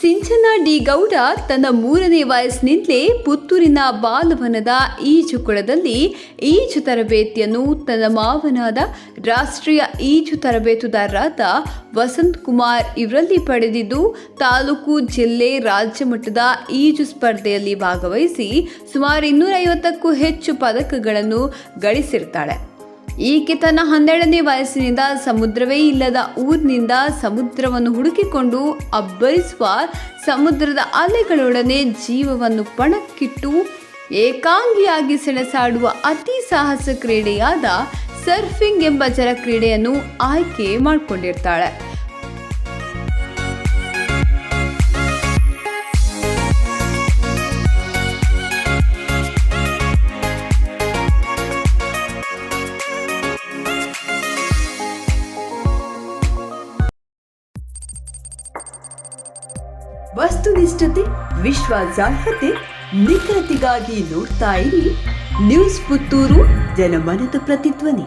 ಸಿಂಚನ D Gowda ತನ್ನ 3ನೇ ವಯಸ್ಸಿನಿಂದಲೇ ಪುತ್ತೂರಿನ ಬಾಲವನದ ಈಜುಕೊಳದಲ್ಲಿ ಈಜು ತರಬೇತಿಯನ್ನು ತನ್ನ ಮಾವನಾದ ರಾಷ್ಟ್ರೀಯ ಈಜು ತರಬೇತುದಾರರಾದ ವಸಂತ್ ಕುಮಾರ್ ಇವರಲ್ಲಿ ಪಡೆದಿದ್ದು, ತಾಲೂಕು, ಜಿಲ್ಲೆ, ರಾಜ್ಯ ಮಟ್ಟದ ಈಜು ಸ್ಪರ್ಧೆಯಲ್ಲಿ ಭಾಗವಹಿಸಿ ಸುಮಾರು 250ಕ್ಕೂ ಹೆಚ್ಚು ಪದಕಗಳನ್ನು ಗಳಿಸಿರ್ತಾಳೆ. ಈಕೆ ತನ್ನ 12ನೇ ವಯಸ್ಸಿನಿಂದ ಸಮುದ್ರವೇ ಇಲ್ಲದ ಊರಿನಿಂದ ಸಮುದ್ರವನ್ನು ಹುಡುಕಿಕೊಂಡು ಅಬ್ಬರಿಸುವ ಸಮುದ್ರದ ಅಲೆಗಳೊಡನೆ ಜೀವವನ್ನು ಪಣಕ್ಕಿಟ್ಟು ಏಕಾಂಗಿಯಾಗಿ ಸೆಣಸಾಡುವ ಅತಿ ಸಾಹಸ ಕ್ರೀಡೆಯಾದ ಸರ್ಫಿಂಗ್ ಎಂಬ ಜಲ ಕ್ರೀಡೆಯನ್ನು ಆಯ್ಕೆ ಮಾಡಿಕೊಂಡಿರ್ತಾಳೆ. ವಸ್ತುನಿಷ್ಠತೆ, ವಿಶ್ವಾಸಾರ್ಹತೆ, ನಿಖರತೆಗಾಗಿ ನೋಡ್ತಾ ಇರಿ ನ್ಯೂಸ್ ಪುತ್ತೂರು, ಜನಮನದ ಪ್ರತಿಧ್ವನಿ.